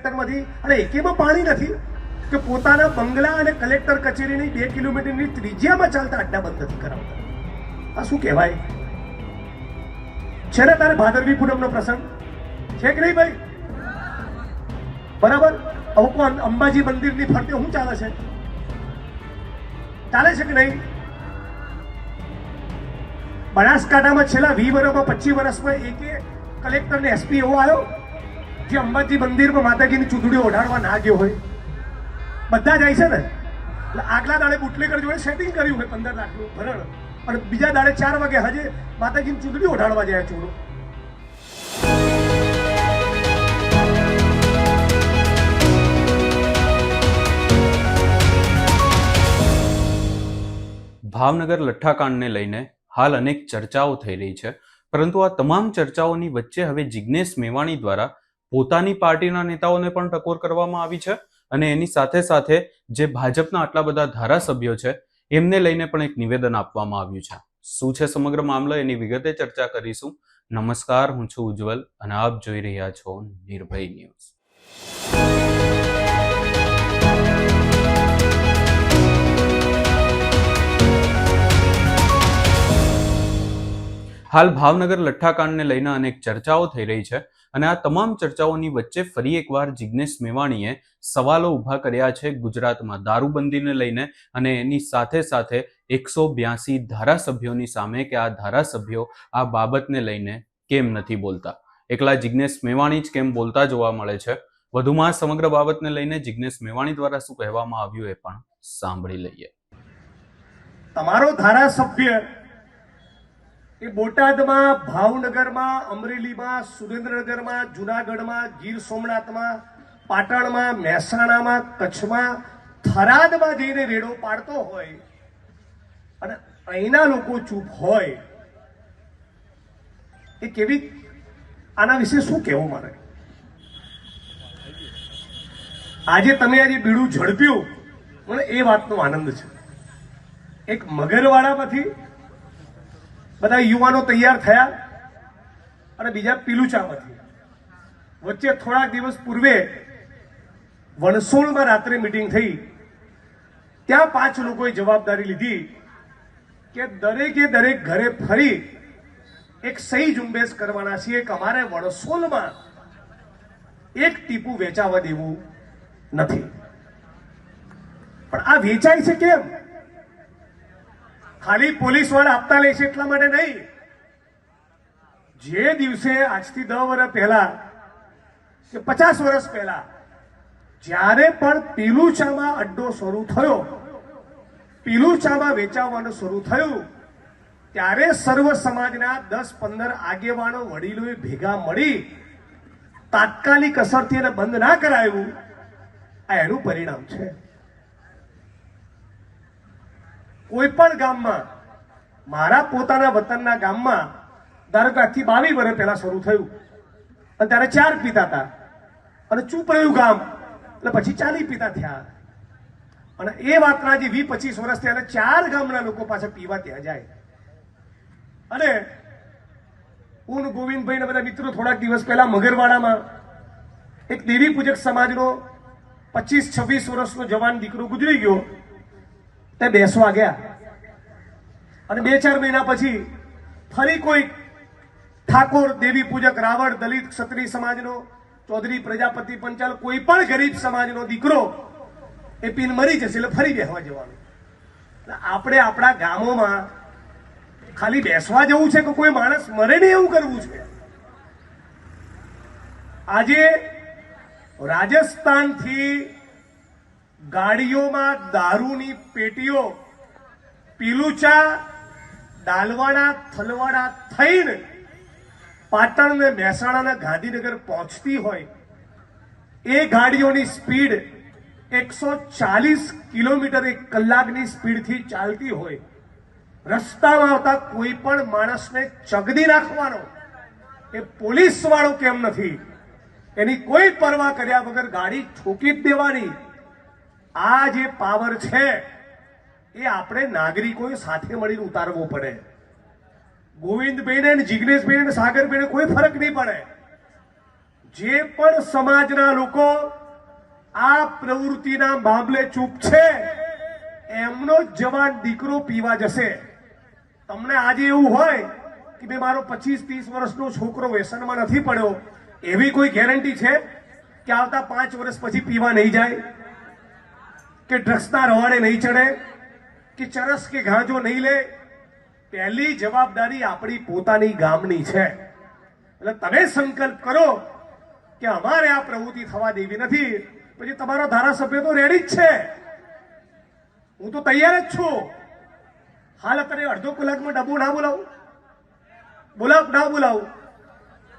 કલેક્ટરમાંથી અને એકેમાં પાણી નથી કે પોતાના બંગલા અને કલેક્ટર કચેરીની 2 કિલોમીટરની ત્રિજ્યામાં ચાલતા અડ્ડા બંધ નથી કરાવતા. આ શું કહેવાય છે ને? તારે ભાદરવી પૂનમનો પ્રસંગ છે કે નહીં ભાઈ? બરાબર. હવે કોણ અંબાજી મંદિરની ફરતે શું ચાલે છે? ચાલે છે કે નહીં? બનાસકાંઠામાં છેલ્લા 20 વર્ષમાં 25 વર્ષમાં એકે કલેક્ટર ને એસપી એવો આવ્યો જે અંબાજી મંદિરમાં માતાજીની ચૂંટણી ઓઢાડવા ના ગયો હોય? બધા જાય છે ને. એટલે આગલા દાડે બુટલેકર જોડે સેટિંગ કર્યું હોય 15 લાખનું ભરણ, અને બીજા દાડે 4 વાગે હજે માતાજીની ચૂંટણી ઓઢાડવા જાય ચોરો. ભાવનગર લઠ્ઠાકાંડને લઈને હાલ અનેક ચર્ચાઓ થઈ રહી છે, પરંતુ આ તમામ ચર્ચાઓની વચ્ચે હવે જિગ્નેશ મેવાણી દ્વારા પોતાની પાર્ટીના નેતાઓને પણ ટકોર કરવામાં આવી છે અને એની સાથે સાથે જે ભાજપના આટલા બધા ધારાસભ્યો છે એમને લઈને પણ એક નિવેદન આપવામાં આવ્યું છે. શું છે સમગ્ર મામલો એની વિગતે ચર્ચા કરીશું. નમસ્કાર, હું છું ઉજ્જવલ અને આપ જોઈ રહ્યા છો નિર્ભય ન્યૂઝ. હાલ ભાવનગર લઠ્ઠાકાંડને લઈને અનેક ચર્ચાઓ થઈ રહી છે અને આ તમામ ચર્ચાઓની વચ્ચે ફરી એકવાર જિગ્નેશ મેવાણીએ સવાલો ઊભા કર્યા છે ગુજરાતમાં દારૂબંધીને લઈને અને એની સાથે સાથે 182 ધારાસભ્યોની સામે કે આ ધારાસભ્યો આ બાબતને લઈને કેમ નથી બોલતા. એકલા જિગ્નેશ મેવાણી જ કેમ બોલતા જોવા મળે છે. વધુમાં સમગ્ર બાબતને લઈને જિગ્નેશ મેવાણી દ્વારા શું કહેવામાં આવ્યું એ પણ સાંભળી લઈએ. તમારો ધારાસભ્ય એ બોટાદમાં, ભાવનગરમાં, અમરેલીમાં, સુરેન્દ્રનગરમાં, જુનાગઢમાં, ગીર સોમનાથમાં, પાટણમાં, મહેસાણામાં, કચ્છમાં, થરાદમાં જઈને રેડો પાડતો હોય અને અહીંના લોકો ચૂપ હોય, એ કેવી? આના વિશે શું કહેવું મારે? આજે તમે આજે બીડું ઝડપ્યું, મને એ વાતનો આનંદ છે. એક મગરવાડામાંથી બધા યુવાનો તૈયાર થયા અને બીજા પીલુચામાંથી. વચ્ચે થોડાક દિવસ પૂર્વે વણસોલમાં રાત્રે મીટિંગ થઈ. ત્યાં 5 લોકોએ જવાબદારી લીધી કે દરેકે દરેક ઘરે ફરી એક સહી ઝુંબેશ કરવાના છીએ કે અમારે વણસોલમાં એક ટીપું વેચાવા દેવું નથી. પણ આ વેચાય છે કેમ? ખાલી પોલીસ વાળા આપતા લે છે એટલા માટે નહીં. જે દિવસે આજથી 10 વર્ષ પહેલા કે 50 વર્ષ પહેલા જ્યારે પણ પીલુચામાં અડ્ડો શરૂ થયો, પીલુચામાં વેચાવાનું શરૂ થયું, ત્યારે સર્વ સમાજના 10-15 આગેવાનો વડીલોએ ભેગા મળી તાત્કાલિક અસરથી એને બંધ ના કરાયું. આ એનું પરિણામ છે. કોઈ પણ ગામમાં, મારા પોતાના વતનના ગામમાં ધારો કે આજથી 22 વર્ષ પહેલા શરૂ થયું અને ત્યારે 4 પીતા હતા અને ચૂપ રહ્યું ગામ, એટલે પછી 40 પીતા થયા. અને એ વાતના જે 20-25 વર્ષ થયા, 4 ગામના લોકો પાછા પીવા ત્યાં જાય. અને હું ગોવિંદભાઈ ને બધા મિત્રો થોડાક દિવસ પહેલા મગરવાડામાં એક દેવી પૂજક સમાજનો 25-26 વર્ષનો જવાન દીકરો ગુજરી ગયો, તે બેસવા ગયા અને 2-4 મહિના પછી ફરી કોઈ ઠાકોર, દેવી પૂજક, રાવણ, દલિત, ક્ષત્રિય સમાજનો, ચૌધરી, પ્રજાપતિ, પંચાલ, કોઈ પણ ગરીબ સમાજનો દીકરો એ પીન મરી જશે એટલે ફરી બેસવા જવાનું. આપણે આપણા ગામોમાં ખાલી બેસવા જવું છે કે કોઈ માણસ મરે નહીં એવું કરવું છે? આજે રાજસ્થાનથી ગાડીઓમાં દારૂની પેટીઓ પીલુચા, ડાલવાડા, થલવાડા થઈને પાટણ ને મહેસાણા, ગાંધીનગર પહોંચતી હોય, એ ગાડીઓની સ્પીડ 140 કિલોમીટર એક કલાકની સ્પીડથી ચાલતી હોય, રસ્તામાં આવતા કોઈ પણ માણસને ચગદી નાખવાનો એ પોલીસ વાળો કેમ નથી? એની કોઈ પરવા કર્યા વગર ગાડી ઠોકી જ દેવાની. આ જે પાવર છે એ આપણે નાગરિકોએ સાથે મળીને ઉતારવો પડે. ગોવિંદભાઈને, જિગ્નેશભાઈને, સાગરભાઈને કોઈ ફરક નહીં પડે. જે પણ સમાજના લોકો આ પ્રવૃત્તિના મામલે ચૂપ છે એમનો જ જવાન દીકરો પીવા જશે. તમને આજે એવું હોય કે ભાઈ મારો 25-30 વર્ષનો છોકરો વ્યસનમાં નથી પડ્યો, એવી કોઈ ગેરંટી છે કે આવતા 5 વર્ષ પછી પીવા નહીં જાય, કે ડ્રગ્સના રવાડે નહીં ચડે, કે ચરસ કે ગાંજો નહીં લે? પહેલી જવાબદારી આપણી પોતાની ગામની છે. એટલે તમે સંકલ્પ કરો કે અમારે આ પ્રવૃત્તિ થવા દેવી નથી. પછી તમારો ધારાસભ્ય તો રેડી જ છે, હું તો તૈયાર જ છું. હાલ અત્યારે અડધો કલાકમાં ડબ્બો ના બોલાવું, ના બોલાવું,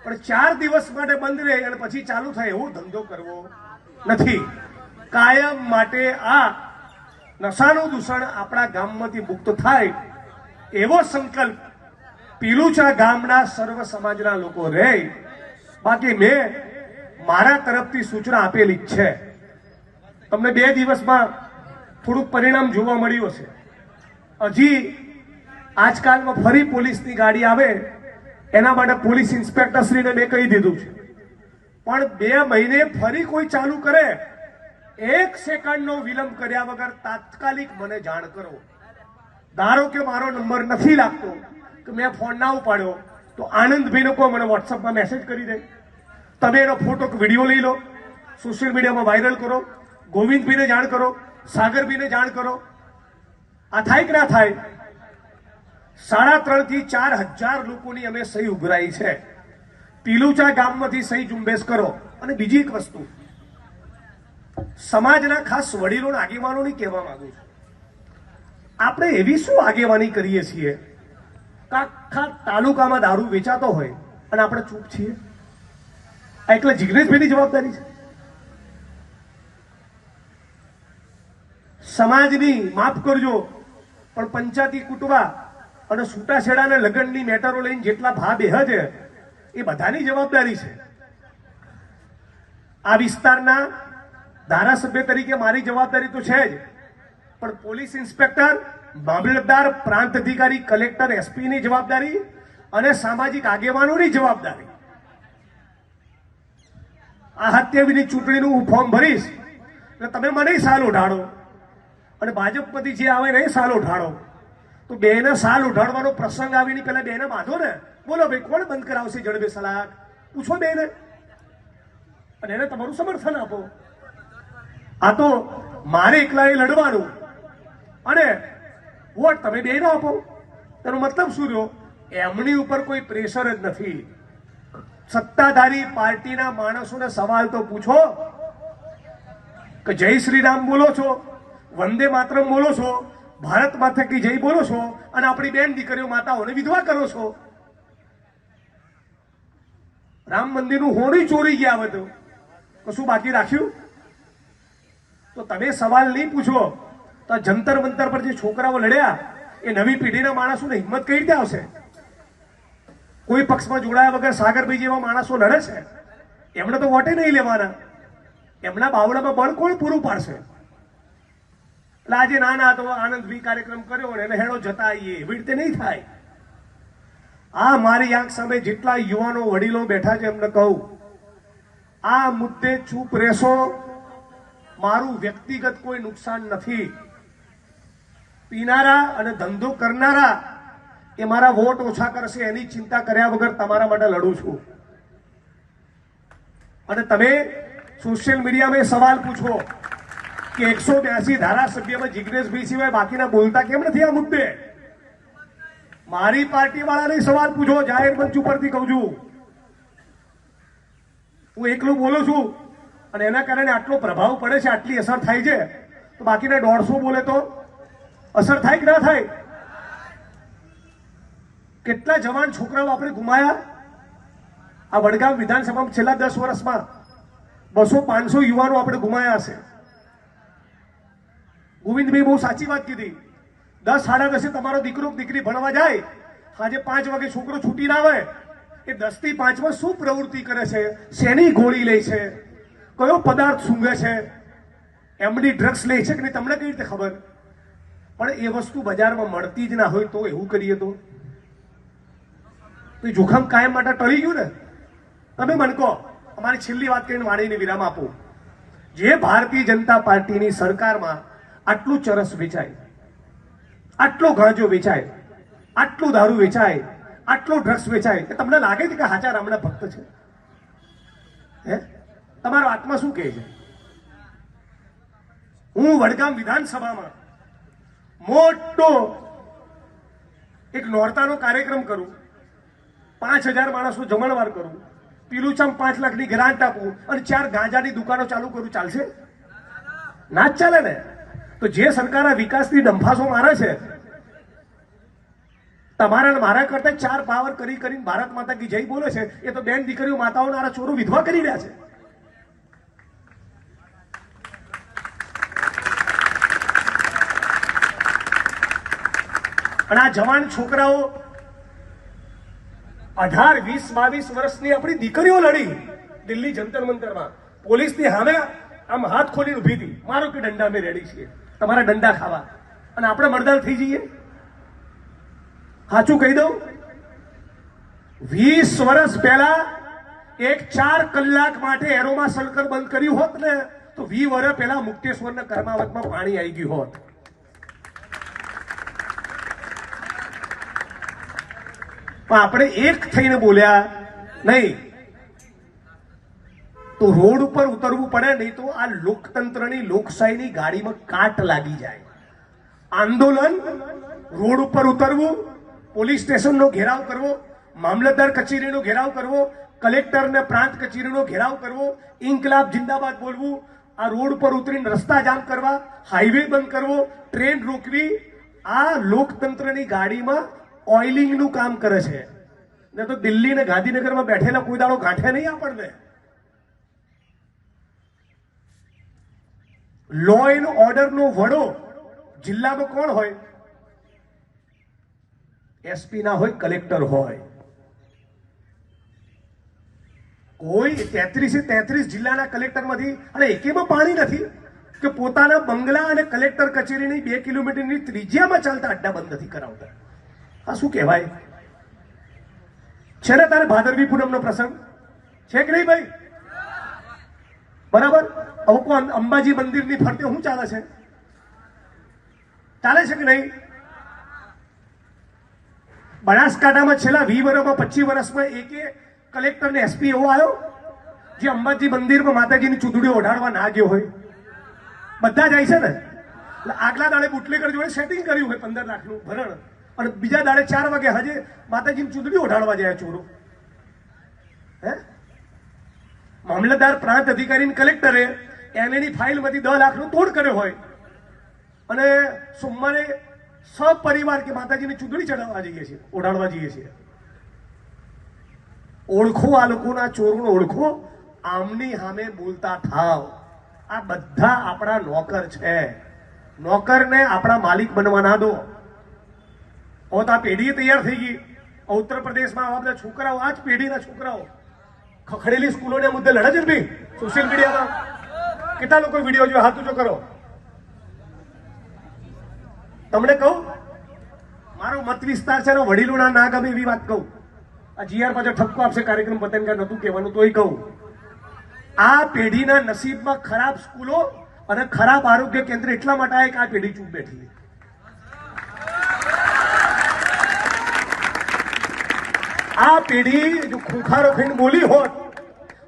પણ 4 દિવસ માટે બંધ રહે અને પછી ચાલુ થાય એવો ધંધો કરવો નથી. કાયમ માટે આ નશાનું દૂષણ આપણા ગામમાંથી મુક્ત થાય એવો સંકલ્પ પીલુચા ગામના સર્વ સમાજના લોકો રહે. બાકી મેં મારા તરફથી સૂચના આપેલી જ છે. તમને 2 દિવસમાં થોડુંક પરિણામ જોવા મળ્યું હશે. હજી આજકાલમાં ફરી પોલીસની ગાડી આવે એના માટે પોલીસ ઇન્સ્પેક્ટરશ્રીને મેં કહી દીધું છે. પણ 2 મહિને ફરી કોઈ ચાલુ કરે, 1 સેકન્ડનો વિલંબ કર્યા વગર તાત્કાલિક મને જાણ કરો. ધારો કે મારો નંબર નથી લાગતો કે મેં ફોન ના ઉપાડ્યો, તો આનંદભાઈને કહો મને વોટ્સઅપમાં મેસેજ કરી દે. તમે એનો ફોટો કે વિડીયો લઈ લો, સોશિયલ મીડિયામાં વાયરલ કરો, ગોવિંદભાઈને જાણ કરો, સાગરભાઈને જાણ કરો. આ થાય કે ના થાય? 3.5 થી 4,000 લોકોની અમે સહી ઉઘરાઈ છે. પીલુચા ગામમાંથી સહી ઝુંબેશ કરો. અને બીજી એક વસ્તુ, સમાજના ખાસ વડીલોના આગેવાનોને કહેવા માંગુ છું, આપણે એવી શું આગેવાની કરીએ છીએ કે આખા તાલુકામાં દારૂ વેચાતો હોય અને આપણે ચૂપ છીએ? આ એટલે જિગ્નેશભાઈની જવાબદારી છે? સમાજની, માફ કરજો, પણ પંચાયતી કુટવા અને છૂટાછેડાના લગ્નની મેટરો લઈને જેટલા ભા બેહ છે એ બધાની જવાબદારી છે. આ વિસ્તારના ધારાસભ્ય તરીકે મારી જવાબદારી તો છે જ, પણ પોલીસ ઇન્સ્પેક્ટર, મામલતદાર, પ્રાંત અધિકારી, કલેક્ટર, એસપીની જવાબદારી અને સામાજિક આગેવાનોની જવાબદારી. આ 27ની ચૂંટણીનું હું ફોર્મ ભરીશ એટલે તમે મને સાલ ઉઠાડો અને ભાજપમાંથી જે આવે ને એ સાલ ઉઠાડો. તો બેને સાલ ઉઠાડવાનો પ્રસંગ આવીને પેલા બેને બાંધો ને. બોલો ભાઈ, કોણ બંધ કરાવશે જડબે સલાક? પૂછો બેને અને એને તમારું સમર્થન આપો. આ તો મારે એકલાએ લડવાનું અને વોટ તમે બેને આપો. એનો મતલબ શું રહ્યો? એમની ઉપર કોઈ પ્રેશર જ નથી. સત્તાધારી પાર્ટીના માણસોને સવાલ તો પૂછો કે જય શ્રી રામ બોલો છો, વંદે માતરમ બોલો છો, ભારત માતા કી જય બોલો છો અને આપણી બેન દીકરીઓ માતાઓને વિધવા કરો છો. રામ મંદિરનું હોણી ચોરી ગયા બધું, કશું બાકી રાખ્યું? તો તમે સવાલ નહીં પૂછો તો જંતર મંતર પર જે છોકરાઓ લડ્યા એ નવી પેઢીના માણસોને હિંમત કઈ રીતે આવશે? કોઈ પક્ષમાં જોડાયા વગર સાગરભાઈ જેવા માણસો લડે છે, એમણે તો વોટે નહીં લેવાના. એમના બાવડામાં બળ કોણ પૂરું પાડશે? એટલે આજે નાના તો આનંદભાઈ કાર્યક્રમ કર્યો અને એને હેડો જતા આવીએ, એવી રીતે નહીં થાય. આ મારી આંખ સામે જેટલા યુવાનો વડીલો બેઠા છે એમને કહું, આ મુદ્દે ચૂપ રહેશો. મારું વ્યક્તિગત કોઈ નુકસાન નથી. પીનારા અને ધંધો કરનારા એ મારા વોટ ઓછા કરશે એની ચિંતા કર્યા વગર તમારા માટે લડું છું. અને તમે સોશિયલ મીડિયામાં સવાલ પૂછો કે 182 ધારાસભ્યમાં જિગ્નેશભાઈ સિવાય બાકીના બોલતા કેમ નથી આ મુદ્દે? મારી પાર્ટી વાળાને સવાલ પૂછો, જાહેર મંચ ઉપરથી કહું છું. હું એકલું બોલું છું અને એના કારણે આટલો પ્રભાવ પડે છે, આટલી અસર થાય છે, તો બાકીના 150 બોલે તો અસર થાય કે ના થાય? કેટલા જવાન છોકરાઓ આપણે ગુમાયા આ વડગામ વિધાનસભામાં છેલ્લા 10 વર્ષમાં? 200-500 યુવાનો આપણે ગુમાયા હશે. ગોવિંદભાઈ બહુ સાચી વાત કીધી. 10-10:30 તમારો દીકરો દીકરી ભણવા જાય, સાંજે 5 વાગે છોકરો છૂટી ના આવે, એ 10 થી 5 માં શું પ્રવૃત્તિ કરે છે? શેની ગોળી લે છે? કયો પદાર્થ સૂંઘે છે? એમડી ડ્રગ્સ લે છે કે નહીં તમને કઈ રીતે ખબર? પણ એ વસ્તુ બજારમાં મળતી જ ના હોય તો એવું કરીએ તો જોખમ કાયમ માટે ટળી ગયું ને. તમે મને કહો અમારી છેલ્લી વાત કરીને વાણીને વિરામ આપું. જે ભારતીય જનતા પાર્ટીની સરકારમાં આટલું ચરસ વેચાય, આટલો ગાંજો વેચાય, આટલું દારૂ વેચાય, આટલો ડ્રગ્સ વેચાય, એ તમને લાગે છે કે હાચા રામના ભક્ત છે? હે, તમારો આત્મા શું કહે છે? હું વડગામ વિધાનસભામાં મોટો એક નોરતાનો કાર્યક્રમ કરું, 5000 માણસનો જમણવાર કરું, પીલુચામ 5 લાખની ગ્રાન્ટ આપું અને 4 ગાંજાની દુકાનો ચાલુ કરું, ચાલશે? ના જ ચાલે ને. તો જે સરકાર આ વિકાસની ડંફાસો મારે છે, તમારા ને મારા કરતા 4 પાવર કરી કરીને ભારત માતા કી જય બોલે છે, એ તો બેન દીકરીઓ માતાઓના ચોરો વિધવા કરી રહ્યા છે. અને આ જવાન છોકરાઓ 18, 20, 22 વર્ષની આપણી દીકરીઓ લડી દિલ્હી જંતર મંતરમાં, પોલીસની સામે આમ હાથ ખોલીને ઊભી હતી, મારો કે દંડા અમે રેડી છીએ તમારા દંડા ખાવા, અને આપણે મરદાર થઈ જઈએ. સાચું કહી દઉં, 20 વર્ષ પહેલા એક 4 કલાક માટે એરોમાં સલકર બંધ કર્યું હોત ને, તો 20 વર્ષ પહેલા મુક્તેશ્વરના કર્માવતમાં પાણી આવી ગયું હોત. પણ આપણે એક થઈને બોલ્યા નહીં, તો રોડ ઉપર ઉતરવું પડે, નહીં તો આ લોકતંત્રની લોકશાહીની ગાડીમાં કાટ લાગી જાય. આંદોલન, રોડ ઉપર ઉતરવું, પોલીસ સ્ટેશનનો ઘેરાવ કરવો, મામલતદાર કચેરીનો ઘેરાવ કરવો, કલેક્ટર ને પ્રાંત કચેરીનો ઘેરાવ કરવો, ઇન્કલાબ જિંદાબાદ બોલવું, આ રોડ પર ઉતરીને રસ્તા જામ કરવા, હાઈવે બંધ કરવો, ટ્રેન રોકવી, આ લોકતંત્રની ગાડીમાં ઓઇલિંગનું કામ કરે છે. ને તો દિલ્હી ને ગાંધીનગરમાં બેઠેલા કોઈ દાડો ગાંઠે નહીં આપણને. લો એન્ડ ઓર્ડરનો વડો જિલ્લામાં કોણ હોય? એસપી ના હોય, કલેક્ટર હોય. કોઈ 33 જિલ્લાના કલેક્ટરમાંથી અને એકેમાં પાણી નથી કે પોતાના બંગલા અને કલેક્ટર કચેરીની 2 કિલોમીટરની ત્રિજ્યામાં ચાલતા અડ્ડા બંધ નથી કરાવતા. આ શું કહેવાય? છે ને તારે ભાદરવી પૂનમનો પ્રસંગ છે કે નહીં ભાઈ? બરાબર. હવે કોણ અંબાજી મંદિરની ફરતે શું ચાલે છે? ચાલે છે કે નહીં? બનાસકાંઠામાં છેલ્લા 20 વર્ષમાં 25 વર્ષમાં એકે કલેક્ટર ને એસપી એવો આવ્યો જે અંબાજી મંદિરમાં માતાજીની ચૂંદડી ઓઢાડવા ના ગયો હોય? બધા જાય છે ને. આગલા દાડે બુટલેકર જોડે સેટિંગ કર્યું હોય 15 લાખનું ભરણ, અને બીજા દાડે 4 વાગે હજે માતાજીની ચૂંદડી ઓઢાડવા જાય ચોરો. હે, મામલતદાર, પ્રાંત અધિકારી, કલેક્ટરે એની ફાઇલમાંથી 10 લાખનો તોડ કર્યો હોય, અને સોમવારે સપરિવાર કે માતાજીની ચૂંદડી ચડાવવા જઈએ છીએ, ઓઢાડવા જઈએ છીએ. ઓળખો આ લોકોના ચોરોને, ઓળખો, આમની સામે બોલતા થાવ. આ બધા આપણા નોકર છે. નોકરને આપણા માલિક બનવા ના દો. હવે તો આ પેઢી તૈયાર થઈ ગઈ. ઉત્તર પ્રદેશમાં આવા બધા છોકરાઓ, આ જ પેઢીના છોકરાઓ ખખડેલી સ્કૂલોને મુદ્દે લડે છે ને ભાઈ. સોશિયલ મીડિયામાં કેટલા લોકો વિડીયો જોયો? હાથ ઊંચો કરો. તમને કહું, મારો મત વિસ્તાર છે ને, વડીલોના ના ગમે એવી વાત કહું. આ જીઆર પાછો ઠપકો આપશે કાર્યક્રમ પતન કા નતું કહેવાનું તોય કહું. આ પેઢીના નસીબમાં ખરાબ સ્કૂલો અને ખરાબ આરોગ્ય કેન્દ્ર એટલા માટે આ પેઢી ચૂપ બેઠી. આ પેઢી જો ખૂંખારો ખાઈને બોલી હોત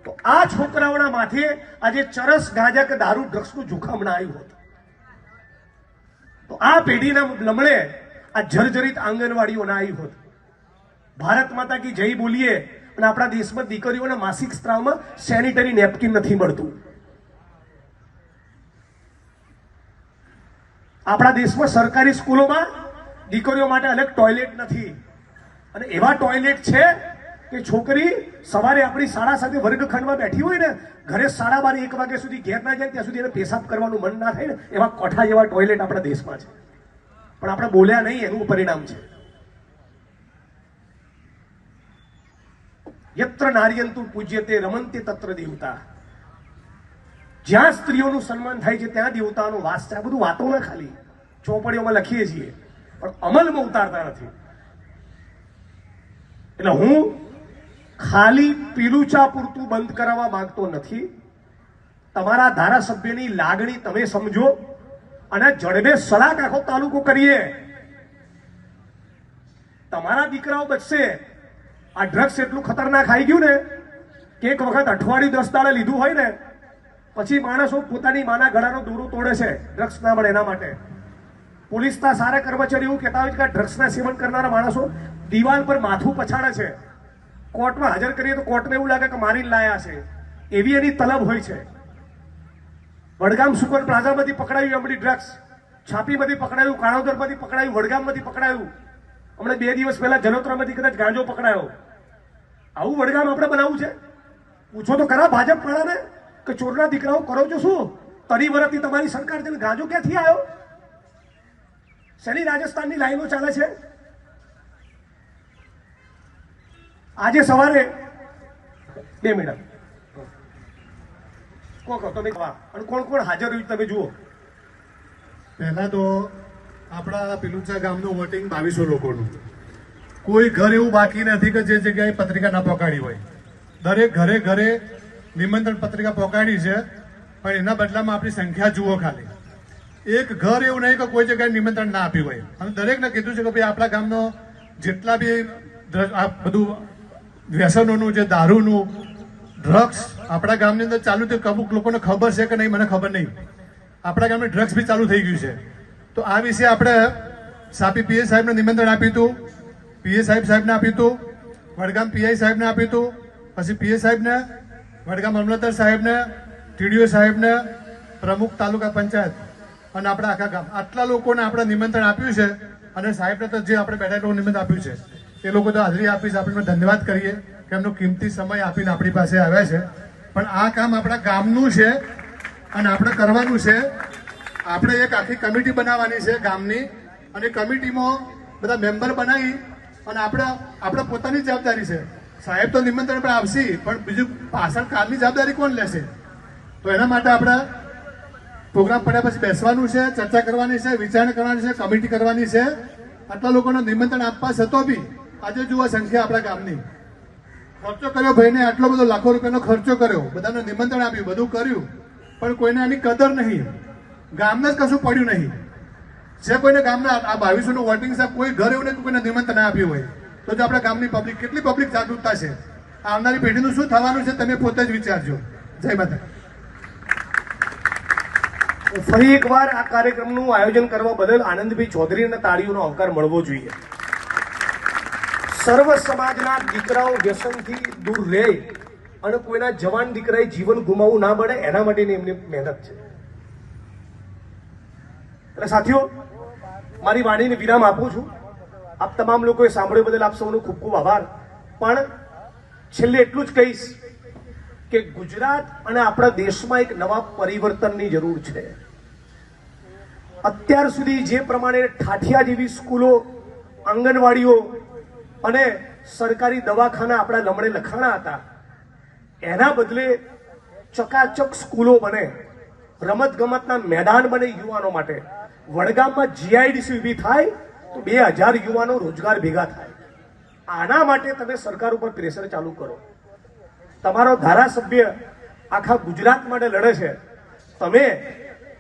તો આ છોકરાઓના માથે આજે ચરસ, ગાંજા કે દારૂ, ડ્રગ્સનું જોખમ ના આવ્યું હોત. તો આ પેઢીના લમણે આ જર્જરિત આંગણવાડીઓ ના આવી હોત. ભારત માતા કી જય બોલીએ અને આપણા દેશમાં દીકરીઓના માસિક સ્ત્રાવમાં સેનિટરી નેપકિન નથી મળતું. આપણા દેશમાં સરકારી સ્કૂલોમાં દીકરીઓ માટે અલગ ટોયલેટ નથી, અને એવા ટોયલેટ છે કે છોકરી સવારે આપણી શાળા સાથે વર્ગખંડમાં બેઠી હોય ને, ઘરે 12:30 1 વાગ્યા સુધી ઘેર ના જાય ત્યાં સુધી એને પેશાબ કરવાનું મન ના થાય ને, એવા કોઠા જેવા ટોયલેટ આપણા દેશમાં છે. પણ આપણે બોલ્યા નહીં, એનું પરિણામ છે. યત્ર નાર્યંતુ પૂજ્યતે રમંતે તત્ર દેવતા. જ્યાં સ્ત્રીઓનું સન્માન થાય છે ત્યાં દેવતાનો વાસ છે. આ બધું વાતોમાં ખાલી ચોપડીઓમાં લખીએ છીએ પણ અમલમાં ઉતારતા નથી. એટલે હું ખાલી પીલુચા પૂરતું બંધ કરાવવા માંગતો નથી. તમારા ધારાસભ્યની લાગણી તમે સમજો અને જડબે સલાક આખો તાલુકો કરીએ. તમારા દીકરાઓ બચશે. આ ડ્રગ્સ એટલું ખતરનાક આવી ગયું ને કે એક વખત અઠવાડિયું 10 દાડે લીધું હોય ને પછી માણસો પોતાની માના ગળાનો દોરો તોડે છે ડ્રગ્સ ના મળે એના માટે. પોલીસના સારા કર્મચારી એવું કહેતા હોય છે કે ડ્રગ્સના સેવન કરનારા માણસો દિવાલ પર માથું પછાડે છે. કોર્ટમાં હાજર કરીએ તો કોર્ટને એવું લાગે કે મારીને લાયા છે, એવી એની તલબ હોય છે. વડગામ સુકન પ્લાઝામાંથી પકડાયું એમડી ડ્રગ્સ, છાપીમાંથી પકડાયું, કાણોદરમાંથી પકડાયું, વડગામમાંથી પકડાયું. હમણાં 2 દિવસ પહેલા જલોત્રામાંથી કદાચ ગાંજો પકડાયો. આવું વડગામ આપણે બનાવવું છે? પૂછો તો ખરા ભાજપ વાળાને કે ચોરના દીકરાઓ કરો છો શું? તરી વર્ષથી તમારી સરકાર છે, ગાંજો ક્યાંથી આવ્યો? શેની રાજસ્થાનની લાઈનો ચાલે છે? આજે સવારે 2 મિનિટ કહો તમે અને કોણ કોણ હાજર રહ્યું તમે જુઓ. પહેલા તો આપણા પિલુચા ગામનું વોટિંગ 2200 લોકોનું. કોઈ ઘર એવું બાકી નથી કે જે જગ્યાએ પત્રિકા ના પહોંચાડી હોય. દરેક ઘરે ઘરે નિમંત્રણ પત્રિકા પહોંચાડી છે, પણ એના બદલામાં આપણી સંખ્યા જુઓ ખાલી. એક ઘર એવું નહીં કે કોઈ જગ્યાએ નિમંત્રણ ના આપ્યું હોય. અને દરેકને કીધું છે કે ભાઈ આપણા ગામનો જેટલા બી આ બધું વ્યસનોનું, જે દારૂનું, ડ્રગ્સ આપણા ગામની અંદર ચાલુ થયું. અમુક લોકોને ખબર છે કે નહીં મને ખબર નહીં. આપણા ગામમાં ડ્રગ્સ બી ચાલુ થઈ ગયું છે. તો આ વિશે આપણે સાપી પીએ સાહેબને નિમંત્રણ આપ્યું હતું, પીએ સાહેબને આપ્યું હતું, વડગામ પીઆઈ સાહેબને આપ્યું હતું, પછી પીએ સાહેબને, વડગામ મામલતદાર સાહેબને, ટીડીઓ સાહેબને, પ્રમુખ તાલુકા પંચાયત અને આપણા આખા ગામ, આટલા લોકોને આપણે નિમંત્રણ આપ્યું છે. અને સાહેબને તો જે આપણે બેઠા લોકોને નિમંત્રણ આપ્યું છે એ લોકો તો હાજરી આપી છે. આપણે ધન્યવાદ કરીએ કે એમનો કિંમતી સમય આપીને આપણી પાસે આવ્યા છે. પણ આ કામ આપણા ગામનું છે અને આપણે કરવાનું છે. આપણે એક આખી કમિટી બનાવવાની છે ગામની, અને કમિટીમાં બધા મેમ્બર બનાવી અને આપણે પોતાની જવાબદારી છે. સાહેબ તો નિમંત્રણ પણ આવશે, પણ બીજું પાછળ કામની જવાબદારી કોણ લેશે? તો એના માટે આપણે પ્રોગ્રામ પડ્યા પછી બેસવાનું છે, ચર્ચા કરવાની છે, વિચારણા કરવાની છે, કમિટી કરવાની છે. આટલા લોકોને નિમંત્રણ આપવા છતાં બી આજે જુઓ સંખ્યા આપણા ગામની. ખર્ચો કર્યો ભાઈને, આટલો બધો લાખો રૂપિયાનો ખર્ચો કર્યો, બધાને નિમંત્રણ આપ્યું, બધું કર્યું, પણ કોઈને આની કદર નહીં. ગામને જ કશું પડ્યું નહીં. જે કોઈને ગામના આ 2200 નું વોટિંગ છે, કોઈ ઘર એવું નહીં કોઈને નિમંત્રણ આપ્યું હોય તો જો આપણા ગામની પબ્લિક, કેટલી પબ્લિક જાગૃતતા છે, આવનારી પેઢીનું શું થવાનું છે તમે પોતે જ વિચારજો. જય માતા. ફરી એકવાર આ કાર્યક્રમનું આયોજન કરવા બદલ આનંદભાઈ ચૌધરીને તાળીઓનો આવકાર મળવો જોઈએ. સર્વ સમાજના દીકરાઓ વ્યસનથી દૂર રહે અને કોઈના જવાન દીકરાએ જીવન ગુમાવવું ના પડે એના માટેની એમની મહેનત છે. એટલે સાથીઓ, મારી વાણીને વિરામ આપું છું. આપ તમામ લોકોએ સાંભળ્યું બદલ આપ સૌનો ખૂબ ખૂબ આભાર. પણ છેલ્લે એટલું જ કહીશ કે ગુજરાત અને આપણા દેશમાં એક નવા પરિવર્તનની જરૂર છે. અત્યાર સુધી જે પ્રમાણે ઠાઠિયા જેવી સ્કૂલો, આંગણવાડીઓ અને સરકારી દવાખાના આપણા લમડે લખાણા હતા, એના બદલે ચકાચક સ્કૂલો બને, રમત ગમતના મેદાન બને યુવાનો માટે. વડગામમાં જીઆઈડીસી ઊભી થાય તો 2000 યુવાનો રોજગાર ભેગા થાય. આના માટે તમે સરકાર ઉપર પ્રેશર ચાલુ કરો. તમારો ધારાસભ્ય આખા ગુજરાત માટે લડે છે. તમે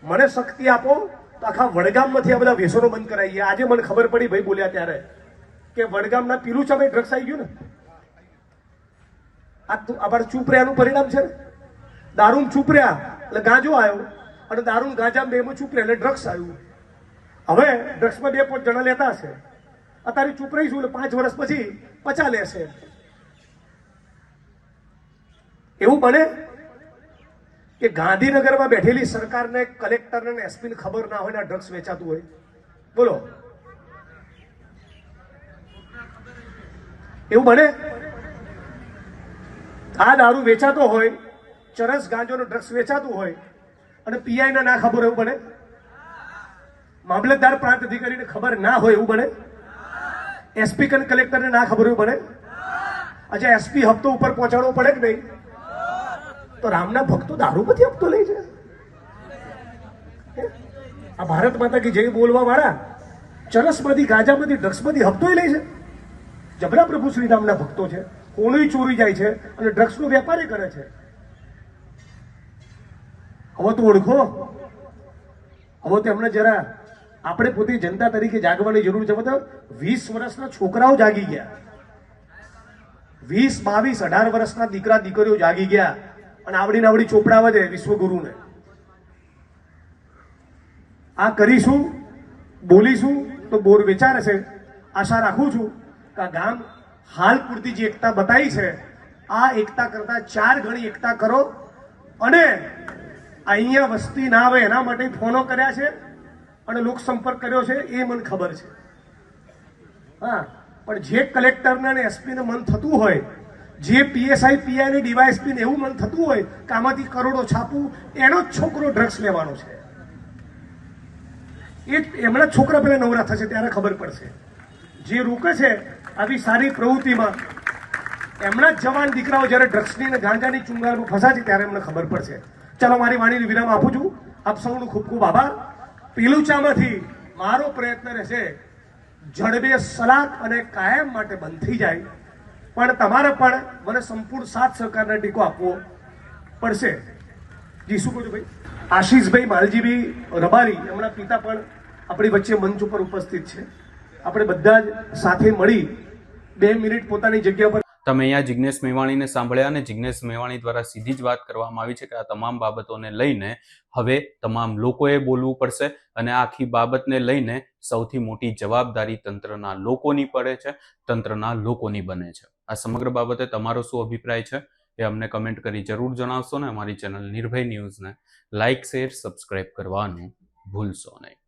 મને શક્તિ આપો તો આખા વડગામમાંથી આ બધા વ્યસનો બંધ કરાવીએ. આજે મને ખબર પડી ભાઈ બોલ્યા ત્યારે કે વડગામના પીલુચામાં ડ્રગ્સ આવી ગયું ને. આ અમારે ચૂપ રહ્યાનું પરિણામ છે ને. દારૂમ ચૂપ રહ્યા એટલે ગાંજો આવ્યો, અને દારૂમ ગાંજા બેમાં ચૂપ રહ્યા એટલે ડ્રગ્સ આવ્યું. હવે ડ્રગ્સમાં 2-5 જણા લેતા હશે, અત્યારે ચૂપ રહીશું એટલે 5 વર્ષ પછી 50 લેશે. એવું બને કે ગાંધીનગરમાં બેઠેલી સરકારને, કલેક્ટરને, એસપીને ખબર ના હોય ને ડ્રગ્સ વેચાતું હોય? બોલો, એવું બને? આ દારૂ વેચાતો હોય, ચરસ ગાંજો ડ્રગ્સ વેચાતું હોય અને પીઆઈ ને ના ખબર, એવું બને? મામલતદાર પ્રાંત અધિકારીને ખબર ના હોય, એવું બને? એસપી અને કલેક્ટરને ના ખબર, એવું બને? અચ્છા, એસપી હપ્તો ઉપર પહોંચાડવો પડે કે નહીં? તો રામના ભક્તો દારૂ બધી હપ્તો લે છે. આ ભારત માતા કી જય બોલવા વાળા ચરસમાંથી, ગાંજામાંથી, ડ્રગ્સમાંથી હપ્તો લે છે. જબરા પ્રભુ શ્રી રામના ભક્તો છે. કોનું ચોરી જાય છે અને ડ્રગ્સનો વેપારી કરે છે. હવે તો ઓળખો. હવે તો એમને જરા આપણે પોતે જનતા તરીકે જાગવાની જરૂર છે. બધા 20 વર્ષના છોકરાઓ જાગી ગયા, 20, 22, 18 વર્ષના દીકરા દીકરીઓ જાગી ગયા અને આવડી ચોપડાવે છે વિશ્વગુરુને. આ કરીશું, બોલીશું તો બોર વિચારે છે. આશા રાખું છું કે આ ગામ હાલ પૂરતી જે એકતા બતાવી છે, આ એકતા કરતા 4 ગણી એકતા કરો. અને અહીંયા વસ્તી ના આવે એના માટે ફોનો કર્યા છે અને લોકસંપર્ક કર્યો છે, એ મને ખબર છે. હા, પણ જે કલેક્ટરને અને એસપીને મન થતું હોય, જે પીએસઆઈ પીઆઈ ને ડીવાયએસપી ને એવું મન થતું હોય કે આમાંથી કરોડો છાપવું, એનો જ છોકરો ડ્રગ્સ લેવાનો છે. એ એમના છોકરા પેલા નવરા થશે ત્યારે ખબર પડશે. જે રોકે છે આવી સારી પ્રવૃત્તિમાં, એમના જ જવાન દીકરાઓ જ્યારે ડ્રગ્સની અને ગાંજાની ચુંગાલમાં ફસાશે ત્યારે એમને ખબર પડશે. ચાલો, મારી વાણીને વિરામ આપું છું. આપ સૌનો ખૂબ ખૂબ આભાર. પીલુચામાંથી મારો પ્રયત્ન રહેશે જડબે સલાક અને કાયમ માટે બંધ થઈ જાય, પણ તમારે પણ મને સંપૂર્ણ સાથ સહકારને ટેકો આપવો પડશે. જી, શું કહું છું ભાઈ? આશીષભાઈ માલજીભાઈ રબારી, એમના પિતા પણ આપણી વચ્ચે મંચ ઉપર ઉપસ્થિત છે. આપણે બધા જ સાથે મળી 2 મિનિટ પોતાની જગ્યા પર. તમે અહીંયા જિજ્ઞેશ મેવાણીને સાંભળ્યા અને જિજ્ઞેશ મેવાણી દ્વારા સીધી જ વાત કરવામાં આવી છે કે આ તમામ બાબતોને લઈને હવે તમામ લોકોએ બોલવું પડશે અને આખી બાબતને લઈને સૌથી મોટી જવાબદારી તંત્રના લોકોની પડે છે, તંત્રના લોકોની બને છે. આ સમગ્ર બાબતે તમારો શું અભિપ્રાય છે એ અમને કમેન્ટ કરી જરૂર જણાવશો ને અમારી ચેનલ નિર્ભય ન્યૂઝને લાઇક, શેર, સબસ્ક્રાઇબ કરવાનું ભૂલશો નહીં.